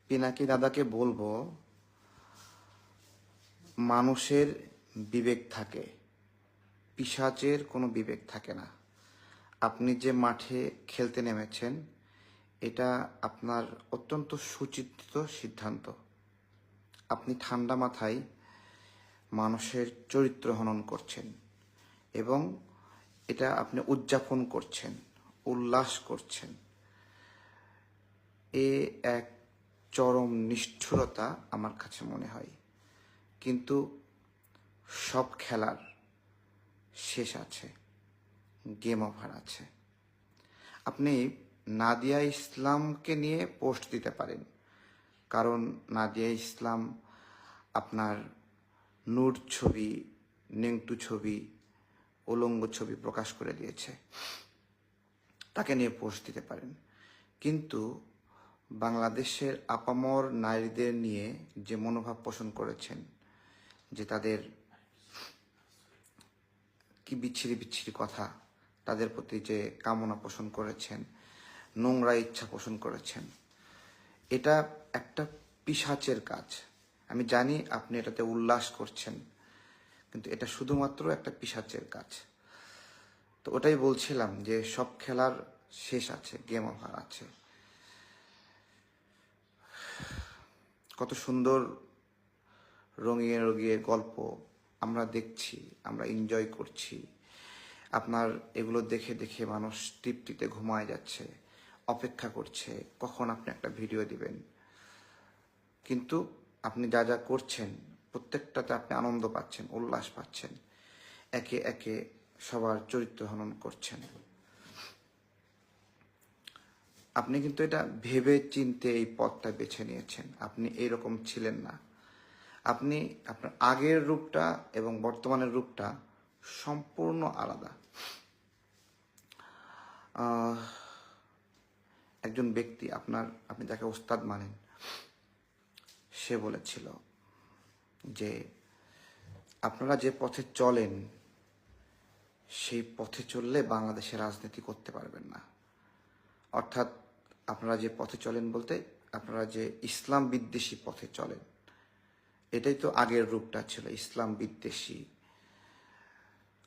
পিনাকি দাদাকে বলবো, মানুষের বিবেক থাকে, পিশাচের কোনো বিবেক থাকে না। আপনি যে মাঠে খেলতে নেমেছেন, এটা আপনার অত্যন্ত সুচিন্তিত সিদ্ধান্ত। আপনি ঠান্ডা মাথায় মানুষের চরিত্র হনন করছেন এবং এটা আপনি উদযাপন করছেন, উল্লাস করছেন। এ এক চরম নিষ্ঠুরতা আমার কাছে মনে হয়। কিন্তু সব খেলার শেষ আছে, গেম ওভার আছে। আপনি নাদিয়া ইসলামকে নিয়ে পোস্ট দিতে পারেন, কারণ নাদিয়া ইসলাম আপনার নুড ছবি, নেংটু ছবি, উলঙ্গ ছবি প্রকাশ করে দিয়েছে, তাকে নিয়ে পোস্ট দিতে পারেন। কিন্তু বাংলাদেশের আপামর নারীদের নিয়ে যে মনোভাব পোষণ করেছেন, যে তাদের কি বিচ্ছিরি বিচ্ছিরি কথা, তাদের প্রতি যে কামনা পোষণ করেছেন, নোংরা ইচ্ছা পোষণ করেছেন, এটা একটা পিশাচের কাজ। আমি জানি আপনি এটাতে উল্লাস করছেন, কিন্তু এটা শুধুমাত্র একটা পিশাচের কাজ। তো ওটাই বলছিলাম যে সব খেলার শেষ আছে, গেম ওভার আছে। কত সুন্দর রঙিয়ে রঙিয়ে গল্প আমরা দেখছি, আমরা এনজয় করছি। আপনার এগুলো দেখে দেখে মানুষ তৃপ্তিতে ঘুমায় যাচ্ছে, অপেক্ষা করছে কখন আপনি একটা ভিডিও দিবেন। কিন্তু আপনি যা যা করছেন প্রত্যেকটাতে আপনি আনন্দ পাচ্ছেন, উল্লাস পাচ্ছেন, একে একে সবার চরিত্র হনন করছেন। আপনি কিন্তু এটা ভেবে চিন্তে এই পথটা বেছে নিয়েছেন। আপনি এইরকম ছিলেন না। আপনি আপনার আগের রূপটা এবং বর্তমানের রূপটা সম্পূর্ণ আলাদা। একজন ব্যক্তি আপনি যাকে ওস্তাদ মানেন, সে বলেছিল যে আপনারা যে পথে চলেন সেই পথে চললে বাংলাদেশে রাজনীতি করতে পারবেন না। অর্থাৎ আপনারা যে পথে চলেন বলতে আপনারা যে ইসলাম বিদ্বেষী পথে চলেন, এটাই তো আগের রূপটা ছিল, ইসলাম বিদ্বেষী,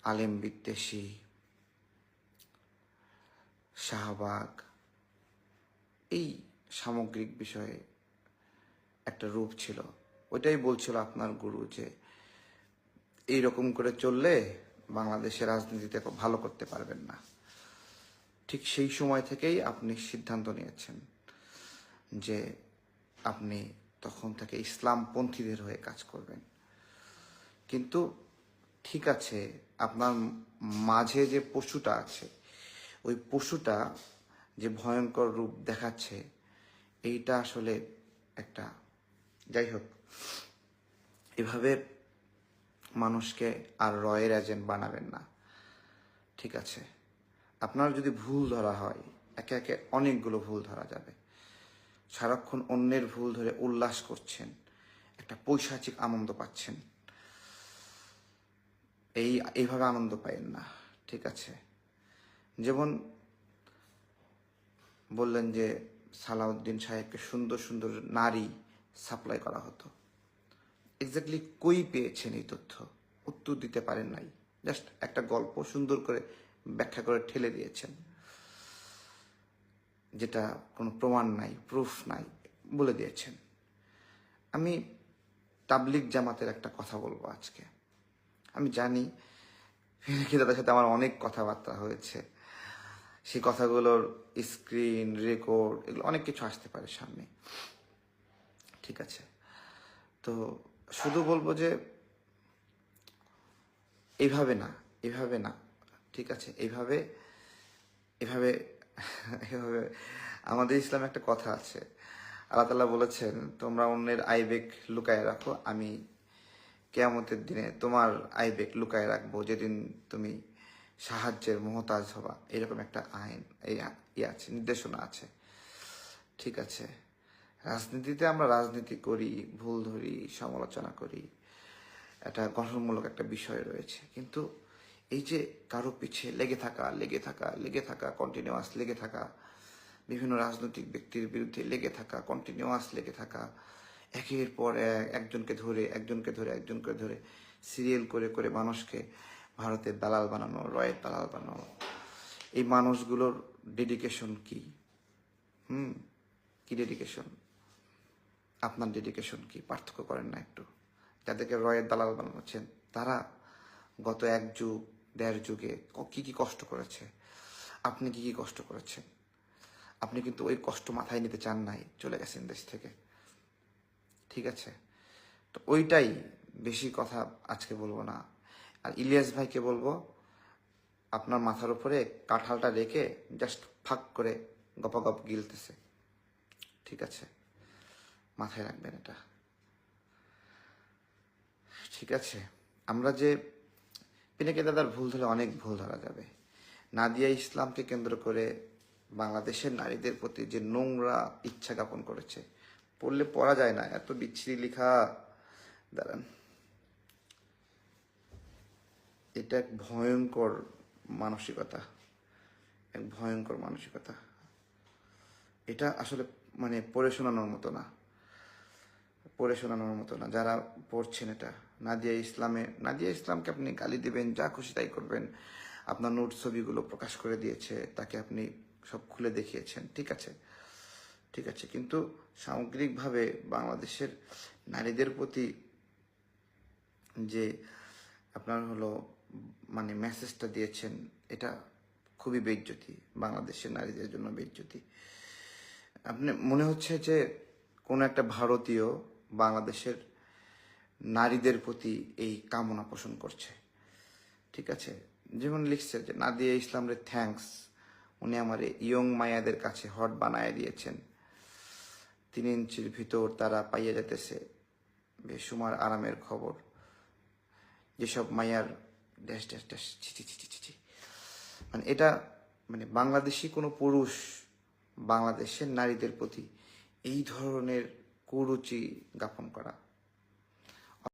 আলেম বিদ্বেষী, শাহবাগ, এই সামগ্রিক বিষয়ে একটা রূপ ছিল। ওইটাই বলছিল আপনার গুরু যে এইরকম করে চললে বাংলাদেশের রাজনীতিতে ভালো করতে পারবেন না। ঠিক সেই সময় থেকেই আপনি সিদ্ধান্ত নিয়েছেন যে আপনি তখন থেকে ইসলামপন্থীদের হয়ে কাজ করবেন। কিন্তু ঠিক আছে, আপনার মাঝে যে পশুটা আছে, ওই পশুটা যে ভয়ঙ্কর রূপ দেখাচ্ছে, এইটা আসলে একটা, যাই হোক, এভাবে মানুষকে আর রয়ের এজেন্ট বানাবেন না, ঠিক আছে? আপনার যদি ভুল ধরা হয়, একে একে অনেকগুলো ভুল ধরা যাবে। সারাক্ষণ অন্যের ভুল ধরে উল্লাস করছেন, একটা পৈশাচিক আনন্দ পাচ্ছেন। এইভাবে আনন্দ পাইন না, ঠিক আছে? যেমন বললেন যে সালাউদ্দিন সাহেবকে সুন্দর সুন্দর নারী সাপ্লাই করা হতো। এক্স্যাক্টলি কই পেয়েছেন এই তথ্য? উত্তর দিতে পারেন নাই, জাস্ট একটা গল্প সুন্দর করে ব্যাখ্যা করে ঠেলে দিয়েছেন, যেটা কোনো প্রমাণ নাই, প্রুফ নাই, বলে দিয়েছেন। আমি তাবলিগ জামাতের একটা কথা বলবো আজকে। আমি জানি তাদের সাথে আমার অনেক কথাবার্তা হয়েছে, সেই কথাগুলোর স্ক্রিন রেকর্ড এগুলো অনেক কিছু আসতে পারে সামনে, ঠিক আছে? তো শুধু বলবো যে এইভাবে না, এভাবে না, ঠিক আছে? এইভাবে এভাবে এভাবে আমাদের ইসলামে একটা কথা আছে, আল্লাহ তাআলা বলেছেন, তোমরা অন্যের আইবেগ লুকায় রাখো, আমি কিয়ামতের দিনে তোমার আইবেগ লুকায় রাখবো, যেদিন তুমি সাহায্যের মহতাজ হবা। এরকম একটা আইন আছে, নির্দেশনা আছে, ঠিক আছে? রাজনীতিতে আমরা রাজনীতি করি, ভুল ধরি, সমালোচনা করি, একটা গঠনমূলক একটা বিষয় রয়েছে। কিন্তু এই যে কারো পিছে লেগে থাকা, কন্টিনিউয়াস লেগে থাকা, বিভিন্ন রাজনৈতিক ব্যক্তির বিরুদ্ধে লেগে থাকা, কন্টিনিউয়াস লেগে থাকা, একের পর এক একজনকে ধরে সিরিয়াল করে করে মানুষকে ভারতের দালাল বানানো, রয়ের দালাল বানানো, এই মানুষগুলোর ডেডিকেশন কি? কি ডেডিকেশন? আপনার ডেডিকেশন কি? পার্থক্য করেন না একটু? যাদেরকে রয়ের দালাল বানাচ্ছেন তারা গত 1 যুগ 1.5 যুগে কি কি কষ্ট করেছে, আপনি কি কি কষ্ট করেছেন? আপনি কিন্তু ওই কষ্ট মাথায় নিতে চান নাই, চলে গেছেন দেশ থেকে। ঠিক আছে, তো ওইটাই, বেশি কথা আজকে বলবো না। আর ইলিয়াস ভাইকে বলবো, আপনার মাথার উপরে কাঁঠালটা রেখে জাস্ট ফাঁক করে গপাগপ গিলতেছে। ঠিক আছে, মাথায় রাখবেন এটা। ঠিক আছে, আমরা যে পিনাকি দাদার ভুল ধরে অনেক ভুল ধরা যাবে। নাদিয়া ইসলামকে কেন্দ্র করে বাংলাদেশের নারীদের প্রতি যে নোংরা ইচ্ছা জ্ঞাপন করেছে, পড়লে পড়া যায় না, এত বিচ্ছিরি লেখা। দাঁড়ান, এটা এক ভয়ঙ্কর মানসিকতা, এক ভয়ঙ্কর মানসিকতা। এটা আসলে মানে পড়ে শোনানোর মতো না, পড়ে শোনানোর মতো না। যারা পড়ছেন এটা, নাদিয়া ইসলামকে আপনি গালি দিবেন, যা খুশি তাই করবেন, আপনার নোট ছবিগুলো প্রকাশ করে দিয়েছে, তাকে আপনি সব খুলে দেখিয়েছেন, ঠিক আছে, ঠিক আছে, কিন্তু সামগ্রিকভাবে বাংলাদেশের নারীদের প্রতি যে আপনার হলো মানে মেসেজটা দিয়েছেন, এটা খুবই বেইজ্জতি, বাংলাদেশের নারীদের জন্য বেইজ্জতি। আপনি মনে হচ্ছে যে কোনো একটা ভারতীয় বাংলাদেশের নারীদের প্রতি এই কামনা পোষণ করছে। ঠিক আছে, যেমন লিখছে যে নাদিয়া ইসলামের থ্যাঙ্কস, উনি আমার ইয়ং মায়াদের কাছে হট বানায় দিয়েছেন, 3 ইঞ্চির ভিতর তারা পাইয়া যেতেছে বেসুমার আরামের খবর, যেসব মায়ার ড্যাশ ড্যাশ ড্যাশ ছি ছি ছি ছি ছি। মানে এটা মানে বাংলাদেশি কোনো পুরুষ বাংলাদেশের নারীদের প্রতি এই ধরনের কুরুচি জ্ঞাপন করা